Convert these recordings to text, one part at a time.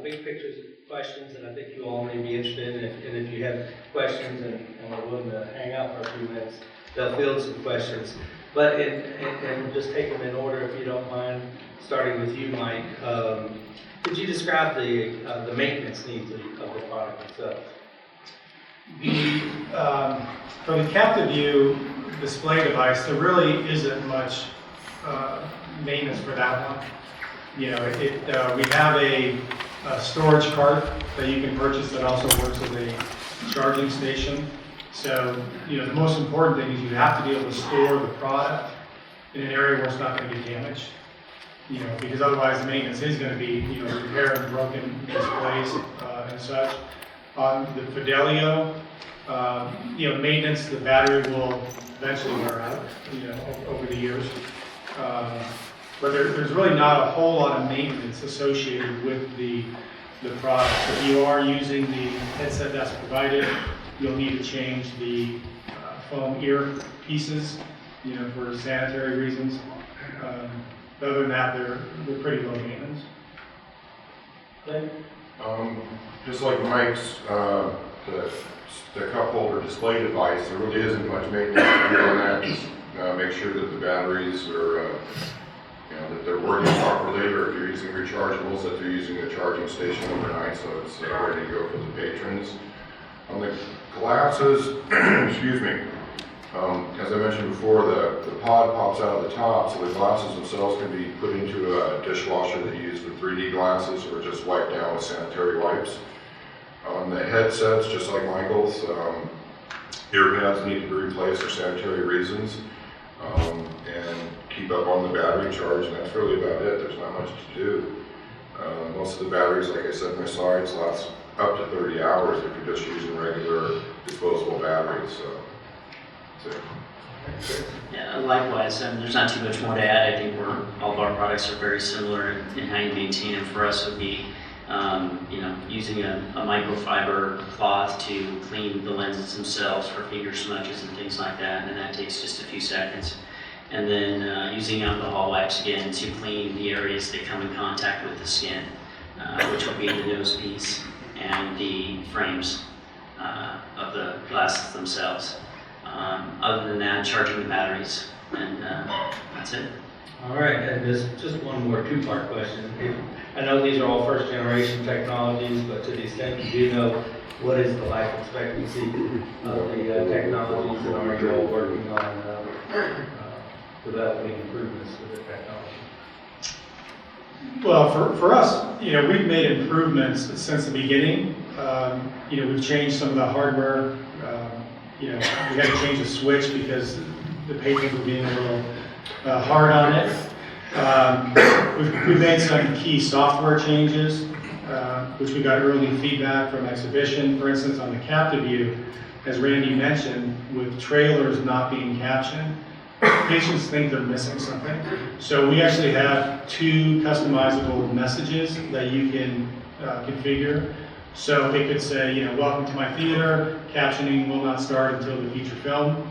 big picture questions, and I think you all may be interested in it. And if you have questions and are willing to hang out for a few minutes, they'll field some questions. But and we'll just take them in order, if you don't mind, starting with you, Mike. Could you describe the maintenance needs of the product itself? For the captive view display device, there really isn't much maintenance for that one. You know, we have a storage cart that you can purchase that also works as a charging station. So, you know, the most important thing is you have to be able to store the product in an area where it's not going to get damaged. You know, because otherwise the maintenance is going to be, you know, repairing broken displays and such. On the Fidelio, you know, maintenance, the battery will eventually wear out, you know, over the years. But there's really not a whole lot of maintenance associated with the product. If you are using the headset that's provided, you'll need to change the foam ear pieces, you know, for sanitary reasons. Other than that, they're pretty low maintenance. Clint? Just like Mike's, the cup holder display device, there really isn't much maintenance to do on that. Just make sure that the batteries are, you know, that they're working properly, or if you're using rechargeables, that they're using the charging station overnight, so it's ready to go for the patrons. On the glasses, excuse me, as I mentioned before, the pod pops out of the top, so the glasses themselves can be put into a dishwasher that you use for 3D glasses, or just wiped down with sanitary wipes. On the headsets, just like Michael's, earpads need to be replaced for sanitary reasons, and keep up on the battery charge, and that's really about it. There's not much to do. Most of the batteries, like I said in my slides, last up to 30 hours if you're just using regular disposable batteries. So that's it. Yeah, likewise, there's not too much more to add. I think all of our products are very similar in how you maintain it. For us, it would be you know, using a microfiber cloth to clean the lenses themselves for finger smudges and things like that, and that takes just a few seconds. And then using alcohol wipes again to clean the areas that come in contact with the skin, which will be the nose piece and the frames of the glasses themselves. Other than that, charging the batteries, and that's it. All right, and just one more two-part question. I know these are all first-generation technologies, but to the extent you do know, what is the life expectancy of the technologies, and are you all working on developing improvements to the technology? Well, for us, you know, we've made improvements since the beginning. You know, we've changed some of the hardware. You know, we had to change the switch because the patrons were being a little hard on it. We've made some key software changes, which we got early feedback from exhibition. For instance, on the captive view, as Randy mentioned, with trailers not being captioned, patients think they're missing something. So we actually have 2 customizable messages that you can configure. So it could say, you know, welcome to my theater, captioning will not start until the feature film.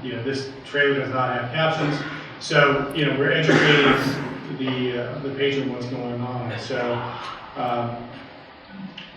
You know, this trailer does not have captions. So, you know, we're educating the patron what's going on. So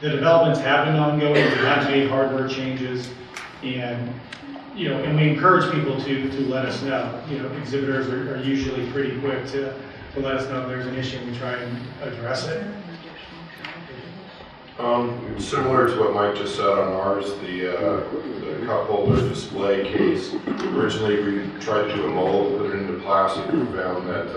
the developments have been ongoing. We have made hardware changes, and you know, and we encourage people to let us know. You know, exhibitors are usually pretty quick to let us know if there's an issue, and we try and address it. Similar to what Mike just said on ours, the cup holder display case, originally we tried to do a mold, put it into plastic, and found that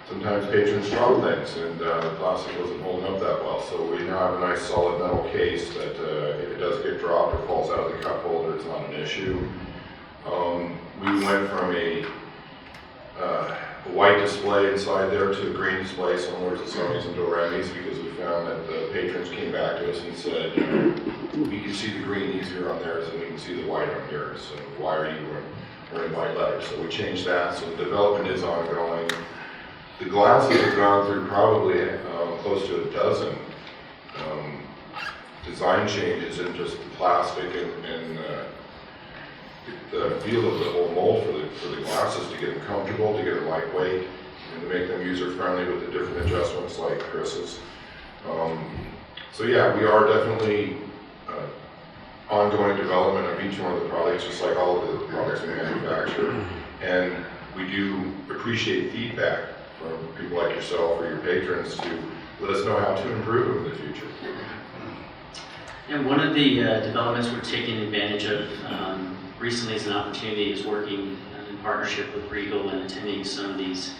sometimes patrons drop things, and the plastic wasn't holding up that well. So we now have a nice solid metal case that if it does get dropped or falls out of the cup holder, it's not an issue. We went from a white display inside there to a green display similar to Sony's and Doremi's, because we found that the patrons came back to us and said, you know, we can see the green easier on theirs than we can see the white on yours, so why are you wearing white letters? So we changed that, so the development is ongoing. The glasses have gone through probably close to a dozen design changes in just the plastic and the feel of the whole mold for the glasses, to get them comfortable, to get them lightweight, and to make them user-friendly with the different adjustments like Chris's. So yeah, we are definitely ongoing development of each one of the products, just like all of the products we manufacture. And we do appreciate feedback from people like yourself or your patrons to let us know how to improve in the future. And one of the developments we're taking advantage of recently as an opportunity is working in partnership with Regal and attending some of these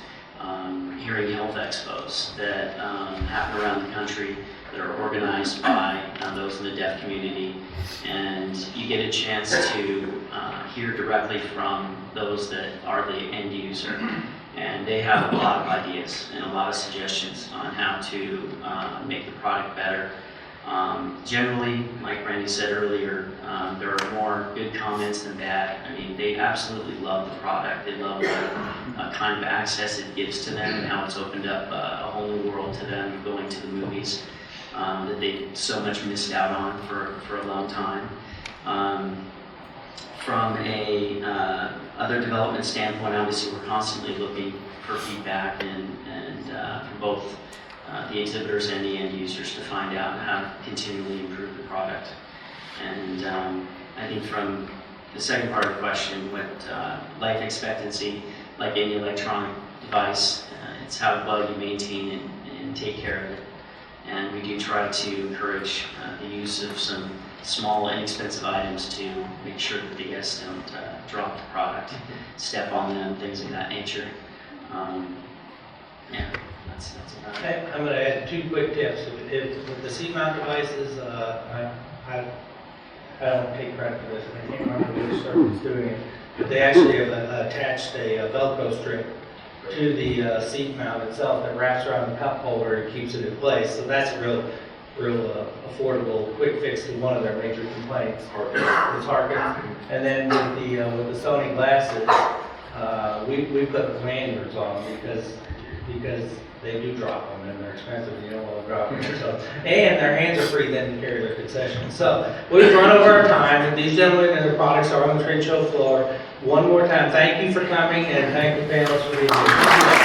hearing health expos that happen around the country that are organized by those in the deaf community. And you get a chance to hear directly from those that are the end user. And they have a lot of ideas and a lot of suggestions on how to make the product better. Generally, like Randy said earlier, there are more good comments than bad. I mean, they absolutely love the product. They love the kind of access it gives to them and how it's opened up a whole new world to them going to the movies that they so much missed out on for a long time. From a other development standpoint, obviously we're constantly looking for feedback and from both the exhibitors and the end users to find out how to continually improve the product. And I think from the second part of the question, with life expectancy, like any electronic device, it's how well you maintain and take care of it. And we do try to encourage the use of some small, inexpensive items to make sure that the guests don't drop the product, step on them, things of that nature. Yeah, that's about it. I'm going to add 2 quick tips. With the seat mount devices, I don't take credit for this, and I can't remember which service is doing it, but they actually have attached a Velcro strip to the seat mount itself that wraps around the cup holder and keeps it in place. So that's a real affordable, quick fix to one of their major complaints. It's harken. And then with the Sony glasses, we put lanyards on them because they do drop them and they're expensive. You don't want to drop them. So, and their hands are free then to carry their concessions. So we've run over our time. These gentlemen and their products are on the trade show floor. One more time, thank you for coming and thank the panelists for being here.